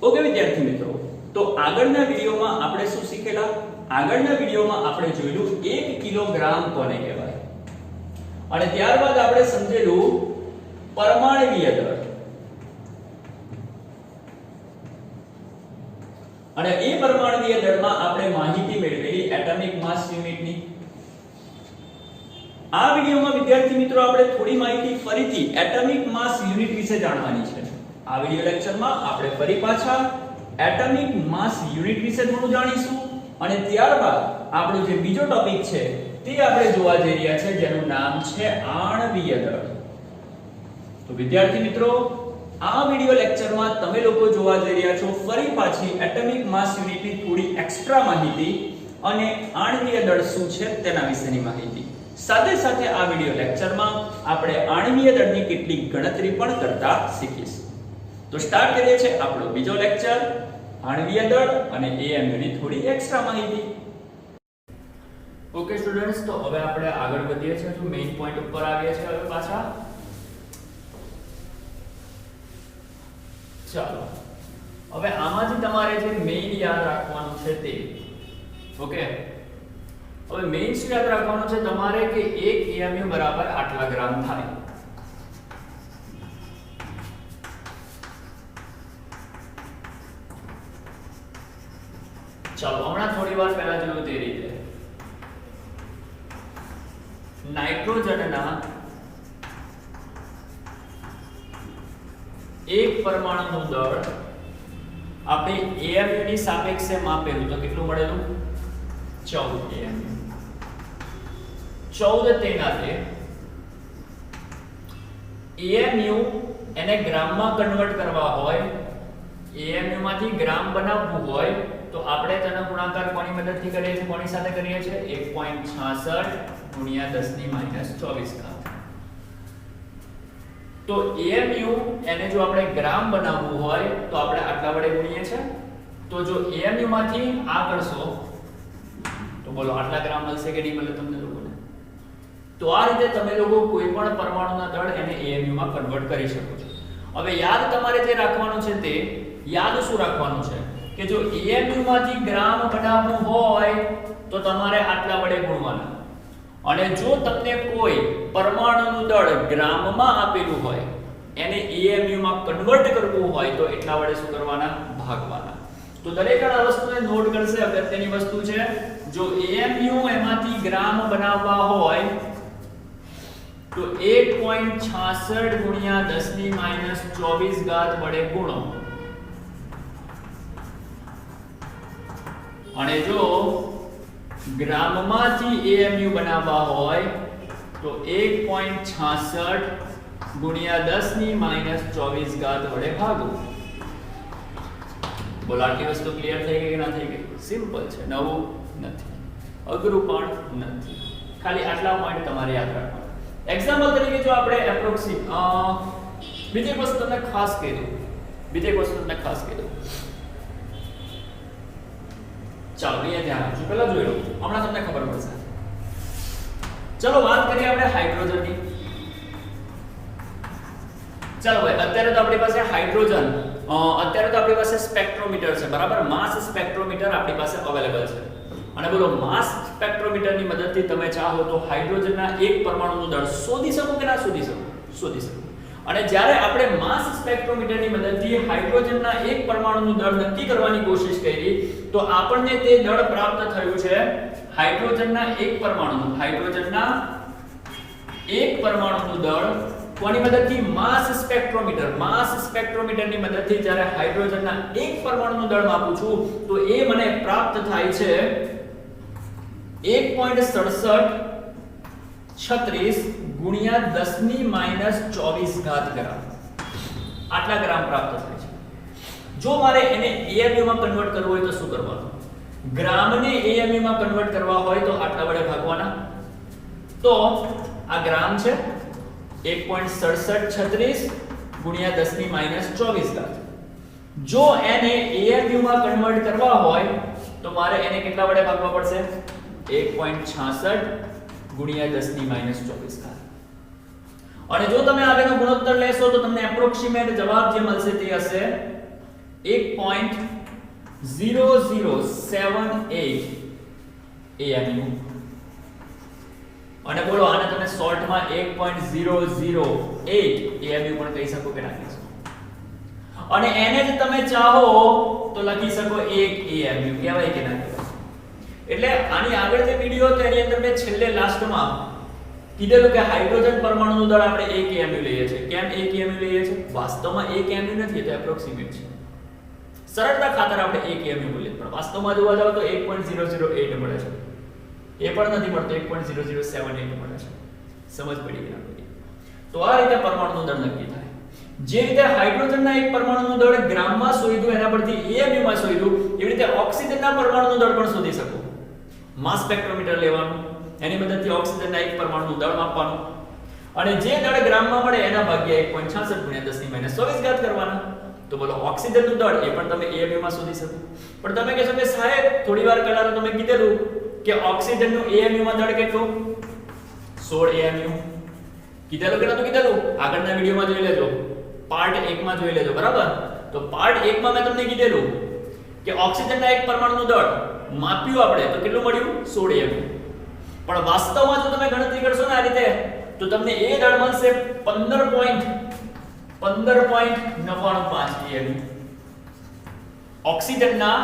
Okay વિદ્યાર્થી મિત્રો, તો આગળના વિડિયોમાં આપણે શું શીખેલા? આગળના વિડિયોમાં આપણે જોયું 1 કિલોગ્રામ કોને કહેવાય અને ત્યારબાદ આપણે સમજેલું પરમાણ્વીય દળ અને એ પરમાણ્વીય દળમાં આપણે માહિતી મેળવેલી એટોમિક માસ યુનિટની. આ વિડિયોમાં વિદ્યાર્થી મિત્રો આપણે થોડી માહિતી ફરીથી એટોમિક માસ યુનિટ વિશે જાણવાની છે. આ વિડિયો લેક્ચરમાં આપણે ફરી પાછા એટોમિક માસ યુનિટ વિશે થોડું જાણીશું અને ત્યારબાદ આપણો જે બીજો ટોપિક છે તે આપણે જોવા જઈ રહ્યા છે જેનું નામ છે આણ્વીય દળ. તો વિદ્યાર્થી મિત્રો, આ વિડિયો લેક્ચરમાં તમે લોકો જોવા જઈ રહ્યા છો ફરી પાછી એટોમિક માસ યુનિટની થોડી એક્સ્ટ્રા માહિતી અને આણ્વીય દળ શું છે તેના વિશેની માહિતી. સાથે સાથે આ વિડિયો લેક્ચરમાં આપણે આણ્વીય દળની કેટલીક ગણતરી પણ કરતા શીખીશું. તો સ્ટાર્ટ કરીએ છીએ આપણો બીજો લેક્ચર, આણ્વીય દળ અને એએમયુ ની થોડી એક્સ્ટ્રા માહિતી. ઓકે સ્ટુડન્ટ્સ, તો હવે આપણે આગળ વધીએ છીએ. તો મેઈન પોઈન્ટ ઉપર આવીએ છીએ હવે પાછા. ચાલો, હવે આમાંથી તમારે જે મેઈન યાદ રાખવાનું છે તે ઓકે. હવે મેઈન શું યાદ રાખવાનું છે તમારે કે 1 એએમયુ બરાબર આટલા ગ્રામ થાય. ચાલો, હમણાં થોડી વાર પહેલા જોયું તે રીતે નાઇટ્રોજનના એક પરમાણુનું દળ આપણે એએમયુ ની સાપેક્ષે માપેલું તો કેટલું મળેલું? 14 એએમયુ. 14 તેનાથી એએમયુ એને ગ્રામમાં કન્વર્ટ કરવા હોય, એએમયુ માંથી ગ્રામ બનાવવું હોય તો આપણે તેનો ગુણાકાર કોની મદદથી કરીએ છીએ? કોની સાથે કરીએ છીએ? 1.66 ગુણ્યા 10 ની -24 ઘાત. તો એએમયુ એને જો આપણે ગ્રામ બનાવવું હોય તો આપણે આટલા વડે ગુણીએ છીએ. તો જો એએમયુ માંથી આ કરશો તો બોલો આટલા ગ્રામ મળશે કે નહીં મળે તમને લોકોને? તો આ રીતે તમે લોકો કોઈ પણ પરમાણુના દળ એને એએમયુ માં કન્વર્ટ કરી શકો છો. હવે યાદ તમારે જે રાખવાનું છે તે યાદ શું રાખવાનું છે કે જો એએમયુ માંથી ગ્રામ બનાવવું હોય તો તમારે આટલા વડે ગુણવાના અને જો તમને કોઈ પરમાણુનું દળ ગ્રામમાં આપેલું હોય એને એએમયુ માં કન્વર્ટ કરવું હોય તો એટલા વડે શું કરવાના? ભાગવાના. તો દરેક આ વસ્તુને નોટ કરશે. અગત્યની વસ્તુ છે, જો એએમયુ એમાંથી ગ્રામ બનાવવા હોય તો 1.66 ગુણ્યા 10 ની -24 ઘાત વડે ગુણો અને જો ગ્રામમાંથી એએમયુ બનાવવા હોય તો 1.66 ગુણ્યા 10 ની -24 ઘાત વડે ભાગો. બોલો આટલી વસ્તુ ક્લિયર થઈ ગઈ કે ના થઈ ગઈ? સિમ્પલ છે, નવું નથી, અઘરું પણ નથી. ખાલી આટલા પોઈન્ટ તમારે યાદ રાખવાના. એક્ઝામ્પલ તરીકે જો આપણે બીજી વસ્તુ તમને ખાસ કહી દઉં. ચાલો અહીંયા ધ્યાન આપજો. પહેલા જોઈ લો, હમણાં તમને ખબર પડશે. ચલો વાત કરીએ આપણે હાઇડ્રોજનની. ચાલો ભાઈ, અત્યારે તો આપણી પાસે હાઇડ્રોજન અત્યારે તો આપણી પાસે સ્પેક્ટ્રોમીટર છે, બરાબર? માસ સ્પેક્ટ્રોમીટર આપણી પાસે અવેલેબલ છે અને બોલો માસ સ્પેક્ટ્રોમીટરની મદદથી તમે ચાહો તો હાઇડ્રોજનના એક પરમાણુનું દળ શોધી શકો કે ના શોધી શકો? શોધી શકો. અને જ્યારે આપણે માસ સ્પેક્ટ્રોમીટરની મદદથી હાઇડ્રોજનના એક પરમાણુનું દળ નક્કી કરવાની કોશિશ કરી તો આપણને તે દળ પ્રાપ્ત થયું છે હાઇડ્રોજનના એક પરમાણુનું દળ કોની મદદથી? માસ સ્પેક્ટ્રોમીટરની મદદથી જ્યારે હાઇડ્રોજનના એક પરમાણુનું દળ માપું છું તો એ મને પ્રાપ્ત થાય છે 1.6736 ગુણ્યા 10 ની -24 ઘાત ગ્રામ. આટલા ગ્રામ પ્રાપ્ત થાય છે. જો મારે એને એએમયુ માં કન્વર્ટ કરવું હોય તો શું કરવાનું? ગ્રામને એએમયુ માં કન્વર્ટ કરવા હોય તો આટલા વડે ભાગવાના. તો આ ગ્રામ છે 1.6736 ગુણ્યા 10 ની -24 ઘાત. જો એને એએમયુ માં કન્વર્ટ કરવા હોય તો મારે એને કેટલા વડે ભાગવા પડશે? 1.66 ગુણ્યા 10 ની -24 ઘાત. અને જો તમે આવેનો ગુણોત્તર લેશો તો તમને એપ્રોક્સિમેટ જવાબ જે મળશે તે હશે 1.0078 AMU. અને બોલો આને તમે શોર્ટમાં 1.008 AMU પણ કહી શકો કે ના કહી શકો. અને એને જ તમે ચાહો તો લખી શકો 1 AMU કહેવાય કે ના કહેવાય. એટલે આની આગળ જે વિડિયો હતો એની અંદર મેં છેલ્લે લાસ્ટમાં કીધેલું કે હાઇડ્રોજન પરમાણુનું દળ આપણે 1 AMU લઈએ છીએ. કેમ 1 AMU લઈએ છીએ? વાસ્તવમાં 1 AMU નથી, તો એપ્રોક્સિમેટ છે. સરળતા ખાતર આપણે 1 AMU બોલીએ, પણ વાસ્તવમાં જોવા જાવ તો 1.008 મળે છે. એ પણ નથી મળતો, 1.0078 મળે છે. સમજ પડી કે ના પડી? તો આ રીતે પરમાણુનું દળ નક્કી થાય. જે રીતે હાઇડ્રોજનના એક પરમાણુનું દળ ગ્રામમાં શોધ્યું એના પરથી AMU માં શોધ્યું, એવી રીતે ઓક્સિજનના પરમાણુનું દળ પણ શોધી શકો. માસ સ્પેક્ટ્રોમીટર લેવાનું, એની મદદથી ઓક્સિજનના એક પરમાણુનું દળ માપવાનું, અને જે દળ ગ્રામમાં મળે એના ભાગ્યા 1.66 × 10⁻²4 કરવાના. તો બોલો ઓક્સિજનનું દળ એ પણ તમે AMU માં શોધી શકો. પણ તમે કહેશો કે સાહેબ થોડીવાર પહેલા તો તમે કીધેલું કે ઓક્સિજનનું AMU માં દળ કેટલું? 16 AMU. કીધેલું કે નતું કીધેલું? આગળના વિડિયોમાં જોઈ લેજો, પાર્ટ 1 માં જોઈ લેજો, બરાબર? તો પાર્ટ 1 માં મેં તમને કીધેલું કે ઓક્સિજનના એક પરમાણુનું દળ માપ્યું આપણે તો કેટલું મળ્યું? 16 AMU. પણ વાસ્તવમાં જો તમે ગણતરી કરશો ને આ રીતે તો તમને એ દળ મળશે 15.995 AMU. ઓક્સિજનના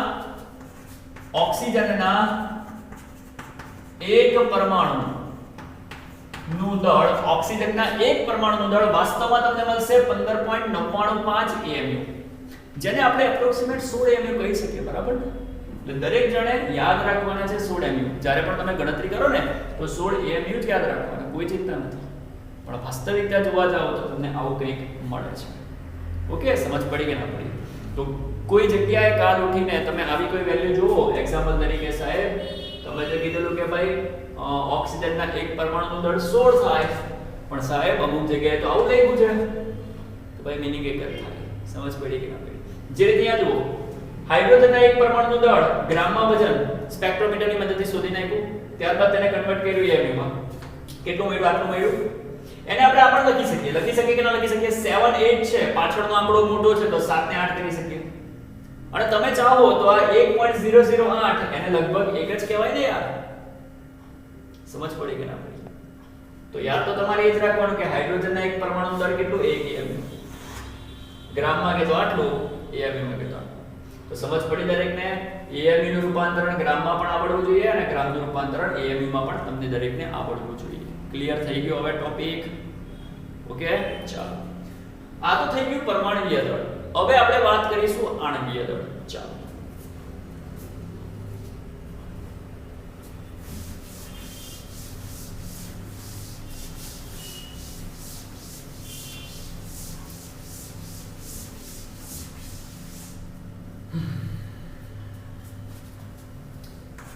એક પરમાણુનું દળ, ઓક્સિજનના એક પરમાણુનું દળ વાસ્તવમાં તમને મળશે 15.995 AMU, જેને આપણે એપ્રોક્સિમેટ 16 AMU કહી શકીએ, બરાબર? એટલે દરેક જણે યાદ રાખવાના છે 16 AMU. જ્યારે પણ તમે ગણતરી કરો ને તો 16 AMU જ યાદ રાખવાના, કોઈ ચિંતા નથી. પણ વાસ્તવિકતા જોવા જાવ તો તમને આવું કંઈક મળે છે. ઓકે, સમજ પડી કે ના પડી? તો કોઈ જગ્યાએ કાલ ઉઠીને તમે આવી કોઈ વેલ્યુ જુઓ, એક્ઝામ્પલ તરીકે સાહેબ તમે જે કીધેલું કે ભાઈ ઓક્સિજનના એક પરમાણુનું દળ 16 થાય, પણ સાહેબ અમુક જગ્યાએ તો આવું લખ્યું છે, તો ભાઈ મિનિંગ એક જ થાય. સમજ પડી કે ના પડી? જે રીતે અહીંયા જુઓ, હાઇડ્રોજનના એક પરમાણુનું દળ ગ્રામમાં વજન સ્પેક્ટ્રોમીટરની મદદથી શોધી નાખ્યું, ત્યારબાદ તેને કન્વર્ટ કર્યું AMU માં. કેટલું મળ્યું? આટલું મળ્યું. એને આપણે લખી શકીએ કે ના લખી શકીએ? 7 8 છે, પાછળનો આંકડો મોટો છે તો 7 ને 8 કરી શકીએ. અને તમે ચાહો તો આ 1.008 એને લગભગ એક જ કહેવાય ને યાર. સમજ પડી કે ના પડી? તો યાર તો તમારે એ જ રાખવાનું કે હાઇડ્રોજનના એક પરમાણુનું દળ કેટલું? 1 AMU. ગ્રામમાં કે તો આટલું, AMU માં કે તો આટલું. તો સમજ પડી દરેકને? AMU નું રૂપાંતરણ ગ્રામમાં પણ આવડવું જોઈએ અને ગ્રામનું રૂપાંતરણ AMU માં પણ તમને દરેકને આવડવું જોઈએ. ક્લિયર થઈ ગયો હવે ટોપિક? ઓકે, ચાલો. આ તો થઈ ગયું પરમાણુય દળ. હવે આપણે વાત કરીશું આણ્વીય દળ. ચાલો.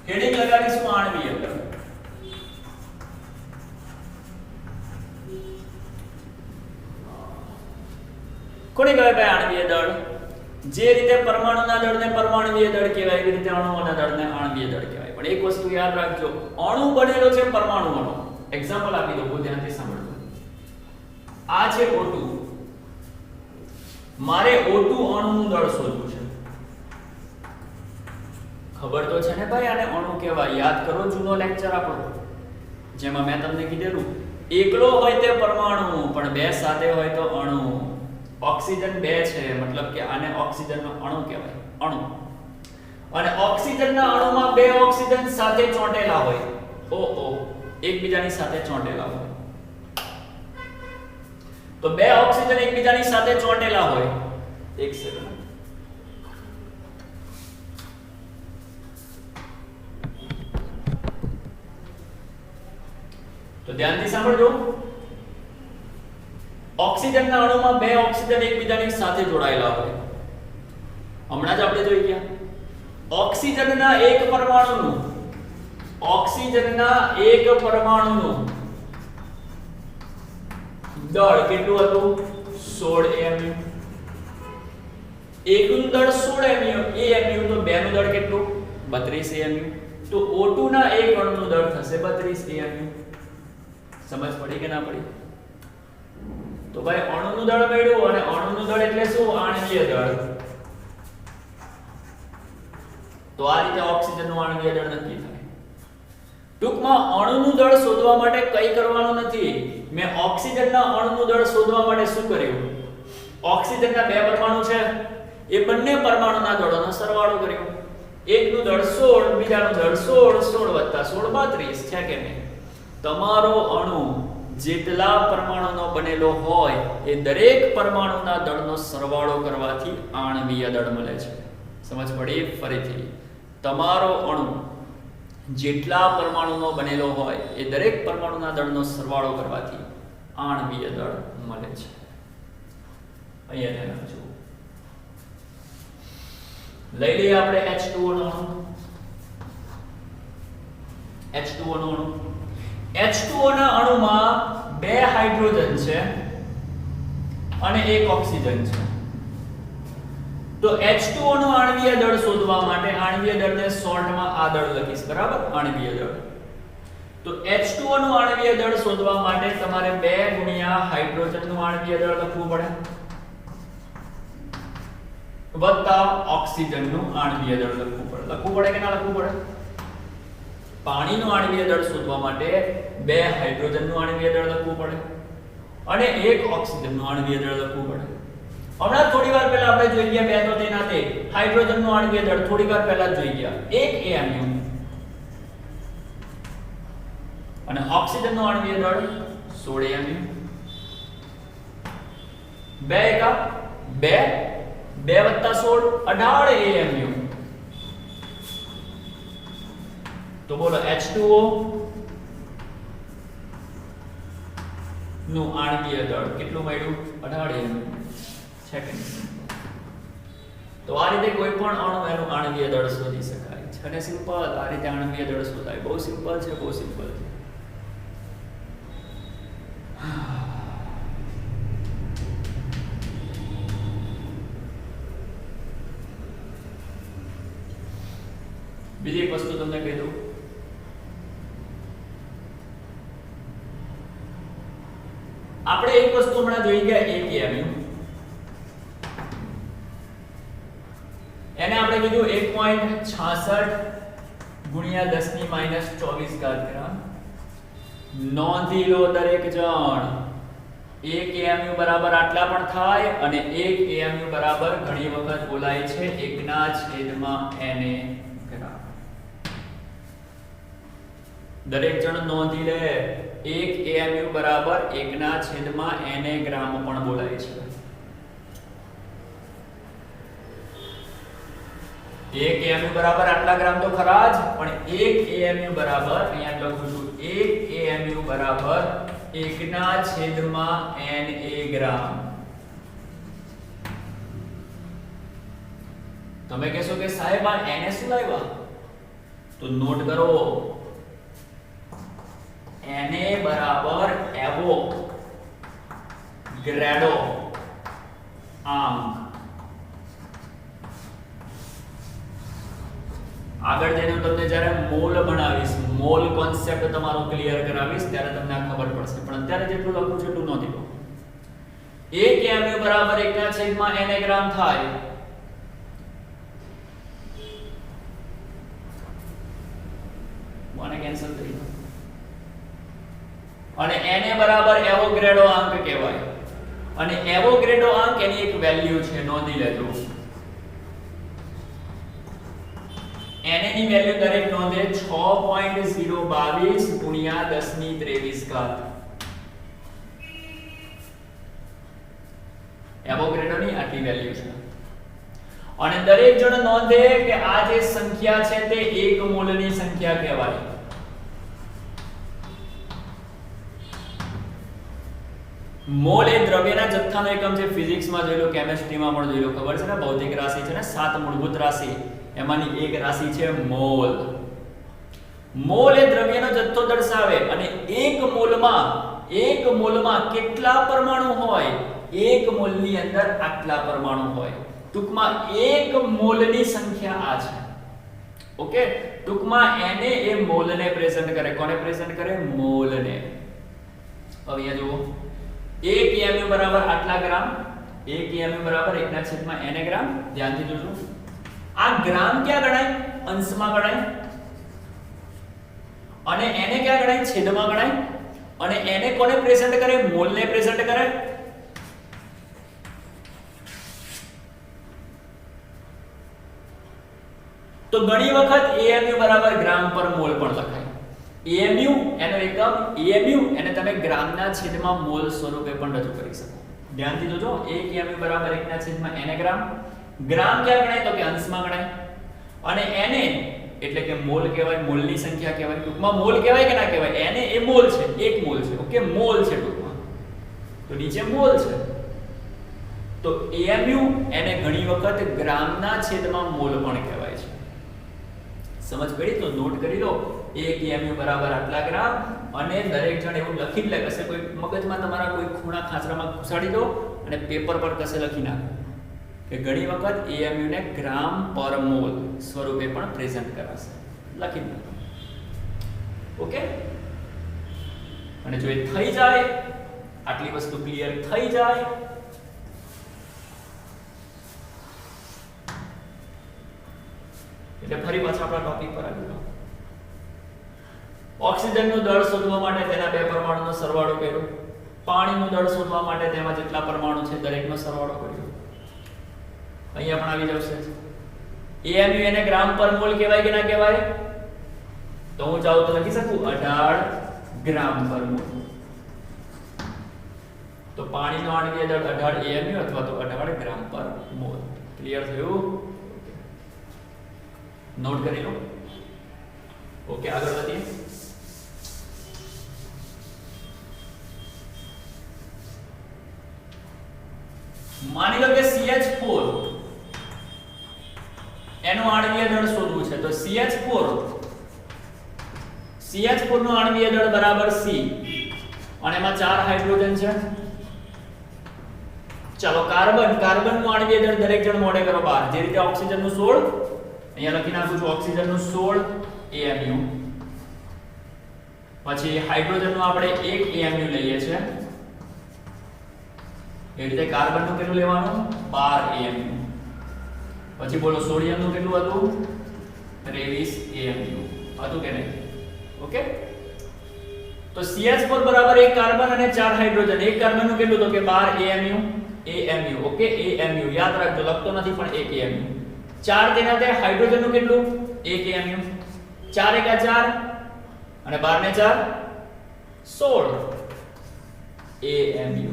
હેડિંગ લગાડીશું આણ્વીય દળ. કોને કહેવાય ભાઈ આણ્વીય દળ? જે રીતે પરમાણુના દળને પરમાણુય દળ કહેવાય, એવી રીતે અણુઓના દળને આણ્વીય દળ કહેવાય. પણ એક વસ્તુ યાદ રાખજો, અણુ બનેલો છે પરમાણુઓનો. એક્ઝામ્પલ આપી દઉં, બહુ ધ્યાનથી સાંભળજો. આ છે O2. મારે O2 અણુનું દળ શોધવું છે. ખબર તો છે ને ભાઈ આને અણુ કહેવાય? યાદ કરો જૂનો લેક્ચર આપણો, જેમાં મેં તમને કીધેલું એકલો હોય તે પરમાણુ, પણ બે સાથે હોય તો અણુ. ઓક્સિજન 2 છે, મતલબ કે આને ઓક્સિજનનો અણુ કહેવાય, અણુ. અને ઓક્સિજનના અણુમાં બે ઓક્સિજન સાથે ચોંટેલા હોય, OO, એકબીજાની સાથે ચોંટેલા હોય. તો બે ઓક્સિજન એકબીજાની સાથે ચોંટેલા હોય. એક સેકન્ડ. તો ધ્યાનથી સાંભળજો. ઓક્સિજનના અણુમાં બે ઓક્સિજન એકબીજાની સાથે જોડાયેલા હોય. હમણાં જ આપણે જોઈ ગયા ઓક્સિજનના એક પરમાણુનું દળ કેટલું હતું? 16 AMU. એકનું દળ 16 AMU તો બેનું દળ કેટલું? 32 AMU. તો O2 ના એક અણુનું દળ થશે 32 AMU. સમજ પડી કે ના પડી? તો ભાઈ અણુનું દળ મળ્યું, અને અણુનું દળ એટલે શું? આણ્વીય દળ. તો આ રીતે ઓક્સિજનનું આણ્વીય દળ નક્કી થાય. ટૂંકમાં અણુનું દળ શોધવા માટે કંઈ કરવાનું નથી. મેં ઓક્સિજનના અણુનું દળ શોધવા માટે શું કર્યું? ઓક્સિજનના બે પરમાણુ છે, એ બંને પરમાણુના દળોનો સરવાળો કર્યો. એકનું દળ 16, બીજાનું દળ 16, 16 + 16 32 છે કે નહીં? તમારો અણુ જેટલા પરમાણુનો બનેલો હોય એ દરેક પરમાણુના દળનો સરવાળો કરવાથી આણ્વીય દળ મળે છે. સમજ પડી? ફરીથી, તમારો અણુ જેટલા પરમાણુનો બનેલો હોય એ દરેક પરમાણુના દળનો સરવાળો કરવાથી આણ્વીય દળ મળે છે. અહીંયા ધ્યાન આપજો. લઈ લઈએ આપણે H2O નો અણુ. H2O નો અણુ. H2O ના અણુમાં 2 હાઇડ્રોજન છે અને 1 ઓક્સિજન છે. તો H2O નો આણ્વીય દળ શોધવા માટે આણ્વીય દળને શોર્ટમાં આ દળ લખીશ, બરાબર? આણ્વીય દળ. તો H2O નું આણ્વીય દળ શોધવા માટે તમારે 2 ગુણ્યા હાઇડ્રોજનનું આણ્વીય દળ લખવું પડે વત્તા ઓક્સિજનનું આણ્વીય દળ લખવું પડે. લખવું પડે કે ના લખવું પડે? પાણીનું આણ્વીય દળ શોધવા માટે 2 હાઇડ્રોજનનું આણ્વીય દળ લખવું પડે અને 1 ઓક્સિજનનું આણ્વીય દળ લખવું પડે. હમણાં થોડી વાર પહેલા આપણે જોઈ ગયા બે તો તેના તે હાઇડ્રોજનનું આણ્વીય દળ થોડી વાર પહેલા જોઈ ગયા 1 AMU અને ઓક્સિજનનું આણ્વીય દળ 16 AMU. 2 એકા 2 2 + 16 18 AMU. તો બોલો H2O નું આણ્વીય દળ કેટલું મળ્યું? 18 AMU. સેકન્ડ. તો આ રીતે કોઈ પણ અણુ એનું આણ્વીય દળ શોધી શકાય છે અને સિમ્પલ આ રીતે આણ્વીય દળ શોધાય. બહુ સિમ્પલ છે, બહુ સિમ્પલ છે. બીજી એક વસ્તુ તમને કહી દઉં. આપણે એક વસ્તુ હમણાં જોઈ ગયા 1 AMU. એને આપણે કીધું 1.66 ગુણ્યા 10⁻24 ગ્રામ. નોંધી લો દરેક જણ 1 AMU બરાબર આટલા પણ થાય અને 1 AMU બરાબર ઘણી વખત બોલાય છે 1/NA ગ્રામ. દરેક જણ નોંધી લે 1 AMU બરાબર 1/NA ગ્રામ પણ બોલાય છે. 1 AMU બરાબર આટલા ગ્રામ તો ખરા જ, પણ 1 AMU બરાબર અહીંયા લખું છું 1 AMU બરાબર 1/NA ગ્રામ. તમે કહેશો કે સાહેબ આ Na શું લાવ્યા? તો નોટ કરો Na બરાબર એવો ગ્રેડો આમ. આગળ જઈને હું તમને જ્યારે મોલ બનાવીશ, મોલ કોન્સેપ્ટ તમારો ક્લિયર કરાવીશ ત્યારે તમને આ ખબર પડશે, પણ અત્યારે જેટલું લખું છું એટલું નોંધી લો. 1 AMU બરાબર 1/NA ગ્રામ થાય. મને કેન્સલ થઈ ગયું. અને Na બરાબર એવોગ્રેડો અંક કહેવાય. અને એવોગ્રેડો અંક એની એક વેલ્યુ છે, નોંધી લેજો. Na ની વેલ્યુ દરેક નોંધે 6.022 ગુણ્યા 10⁻23 ઘાત. એવોગ્રેડો ની આટલી વેલ્યુ છે. અને દરેક જણ નોંધે કે આ જે સંખ્યા છે તે 1 મોલ ની સંખ્યા કહેવાય. મોલ એ દ્રવ્યના જથ્થાનો એકમ છે. ફિઝિક્સમાં જોઈ લો, કેમિસ્ટ્રીમાં પણ જોઈ લો, ખબર છે ને? ભૌતિક રાશિ છે ને 7 મૂળભૂત રાશિ, એમાંની એક રાશિ છે મોલ. મોલ એ દ્રવ્યનો જથ્થો દર્શાવે અને 1 મોલમાં કેટલા પરમાણુ હોય? 1 મોલની અંદર આટલા પરમાણુ હોય. ટૂંકમાં 1 મોલની સંખ્યા આ છે. ઓકે, ટૂંકમાં Na એ મોલને પ્રેઝન્ટ કરે. કોને પ્રેઝન્ટ કરે? મોલને. હવે અહીંયા જુઓ 1 AMU બરાબર આટલા ગ્રામ. 1 AMU બરાબર 1/NA ગ્રામ. ધ્યાનથી જોજો. આ ગ્રામ ક્યાં ગણાય? અંશમાં ગણાય. અને એને ક્યાં ગણાય? છેદમાં ગણાય. અને એને કોને પ્રેઝન્ટ કરે? મોલને પ્રેઝન્ટ કરે. તો ઘણી વખત AMU બરાબર ગ્રામ પર મોલ પણ લખાય. AMU એનો એકમ AMU એને તમે ગ્રામના છેદમાં મોલ સ્વરૂપે પણ રજૂ કરી શકો. ધ્યાનથી જોજો 1 AMU બરાબર 1 ના છેદમાં n ગ્રામ. ગ્રામ ક્યાં ગણાય? તો કે અંશમાં ગણાય. અને એને એટલે કે મોલ કહેવાય, મોલની સંખ્યા કહેવાય. ટૂંકમાં મોલ કહેવાય કે ના કહેવાય? એને એ મોલ છે, એક મોલ છે. ઓકે, મોલ છે ટૂંકમાં. તો નીચે મોલ છે. તો AMU એને ઘણી વખત ગ્રામના છેદમાં મોલ પણ કહેવાય છે. સમજ પડી? તો નોટ કરી લો 1 AMU બરાબર આટલા ગ્રામ. અને દરેક જણ એવું લખી જ લે, કશે કોઈ મગજમાં તમારા કોઈ ખૂણા ખાંચરામાં ઘુસાડી દો અને પેપર પર કશે લખી નાખો કે ઘણી વખત AMU ને ગ્રામ પર મોલ સ્વરૂપે પણ પ્રેઝન્ટ કરાશે. લખી નાખો. ઓકે, અને જો એ થઈ જાય, આટલી વસ્તુ ક્લિયર થઈ જાય, એટલે ફરી પાછા આપણા ટોપિક પર આવી જાઓ. ઓક્સિજનનું દળ શોધવા માટે તેના બે પરમાણુનો સરવાળો કર્યો. પાણીનું દળ શોધવા માટે તેમાં જેટલા પરમાણુ છે દરેકનો સરવાળો કર્યો. અહીંયા પણ આવી જશે. AMU એને ગ્રામ પર મોલ કહેવાય કે ના કહેવાય? તો હું ચાહું તો લખી શકું 18 ગ્રામ પર મોલ. તો પાણીનો આણ્વીય દળ 18 AMU અથવા તો 18 ગ્રામ પર મોલ. ક્લિયર થયું? નોટ કરી લો. ઓકે, આગળ વધીએ. માની લો કે CH4 એનું આણ્વીય દળ શોધવું છે. તો CH4 નું આણ્વીય દળ બરાબર C અને એમાં 4 હાઇડ્રોજન છે. ચાલો કાર્બન નું આણ્વીય દળ દરેક જણ મોડે કરો બહાર. જે રીતે ઓક્સિજન નું 16, અહીંયા લખી નાખું છું ઓક્સિજન નું 16 AMU. પછી હાઇડ્રોજન નું આપણે 1 AMU લઈએ છીએ. એ રીતે કાર્બન નું કેટલું લેવાનું? 12 AMU. પછી બોલો સોડિયમ નું કેટલું હતું? 23 AMU હતું કે નહીં? ઓકે, તો CH4 બરાબર 1 કાર્બન અને 4 હાઇડ્રોજન. 1 કાર્બન નું કેટલું? તો કે 12 AMU. ઓકે, AMU યાદ રાખજો, લખતો નથી પણ 1 AMU. 4 તેના તે હાઇડ્રોજન નું કેટલું? 1 AMU. 4 એકા 4 અને 12 ને 4 16 AMU.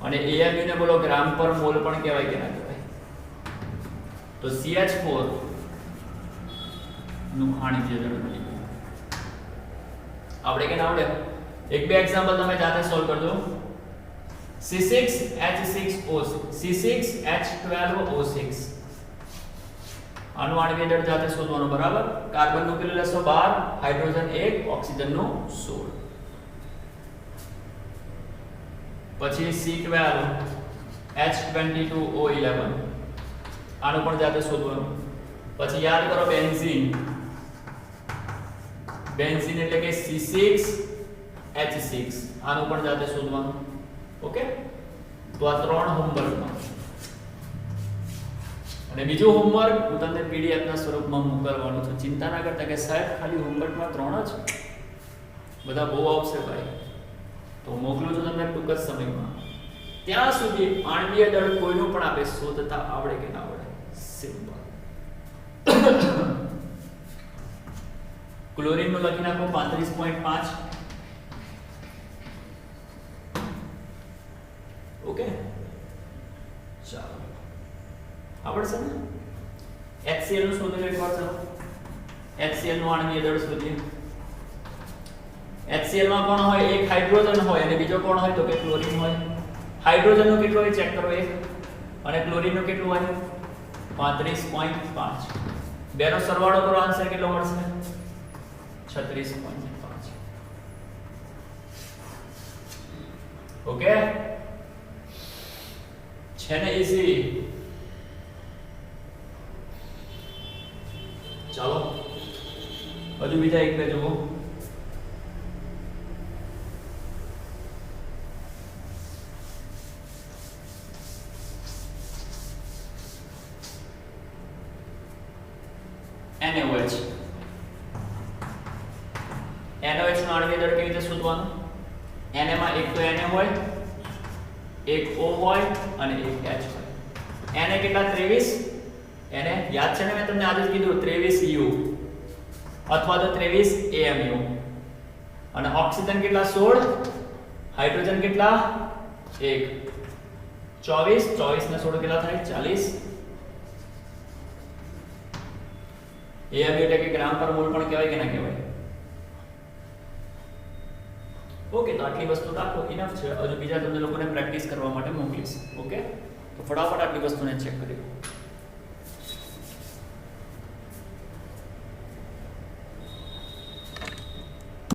અને AMU ને બોલો ગ્રામ પર મોલ પણ કહેવાય કે ના કહેવાય? તો CH4 નું આણ્વીય દળ મળી ગયું. આપણે કે ના આવડે? એક બે એક્ઝામ્પલ તમે જાતે સોલ્વ કરજો. C6H12O6 આનું આણ્વીય દળ જાતે શોધવાનું. બરાબર, કાર્બન નું કેટલું લેશો? 12, હાઇડ્રોજન 1, ઓક્સિજન નું 16. પછી C12H22O11 આનું પણ જાતે શોધવાનું. પછી યાદ કરો બેન્ઝીન એટલે કે C6H6 આનું પણ જાતે શોધવાનું. ઓકે, તો આ 3 હોમવર્કમાં. અને બીજું હોમવર્ક હું તમને PDF ના સ્વરૂપમાં મોકલવાનું છું. ચિંતા ના કરતા કે સાહેબ ખાલી હોમવર્કમાં 3 જ, બધા બહુ આવશે ભાઈ. તો મોકલું છું તમને ટૂંક જ સમયમાં. ત્યાં સુધી આણ્વીય દળ કોઈનું પણ આપણે શોધતા આવડે કે ના આવડે? સિમ્પલ. ક્લોરીન નું લખી નાખો 35.5. ઓકે, ચાલો આવડશે ને? HCl નું શોધો એકવાર. ચાલો HCl નું આણ્વીય દળ શોધીએ. HCl માં કોણ હોય? એક હાઇડ્રોજન હોય અને બીજો કોણ હોય? તો કે ક્લોરીન હોય. હાઇડ્રોજન નું કેટલું હોય ચેક કરો, 1, અને ક્લોરીન નું કેટલું હોય? 35.5. બેનો સરવાળો કરો, આન્સર કેટલો મળશે? 36.5. ઓકે, છે ને ઈઝી? ચાલો હજુ બીજા એક બે જુઓ. NaOH. NaOH નો આણ્વિક દળ કેવી રીતે શોધવાનો? Na માં એક તો Na હોય, એક O હોય અને એક H હોય. Na કેટલા 23? Na યાદ છે ને, મેં તમને આજે જ કીધું 23U અથવા તો 23 AMU. અને ઓક્સિજન કેટલા 16, હાઇડ્રોજન કેટલા 1. 24 ને 16 કેટલા થાય 40. AMU એટલે કે ગ્રામ પર મોલ પણ કહેવાય કે ના કહેવાય? ઓકે, તો આટલી વસ્તુ રાખો, ઇનફ છે. હજુ બીજા તમને લોકોને પ્રેક્ટિસ કરવા માટે મોકલીશ. ઓકે, તો ફટાફટ આટલી વસ્તુને ચેક કરી લો.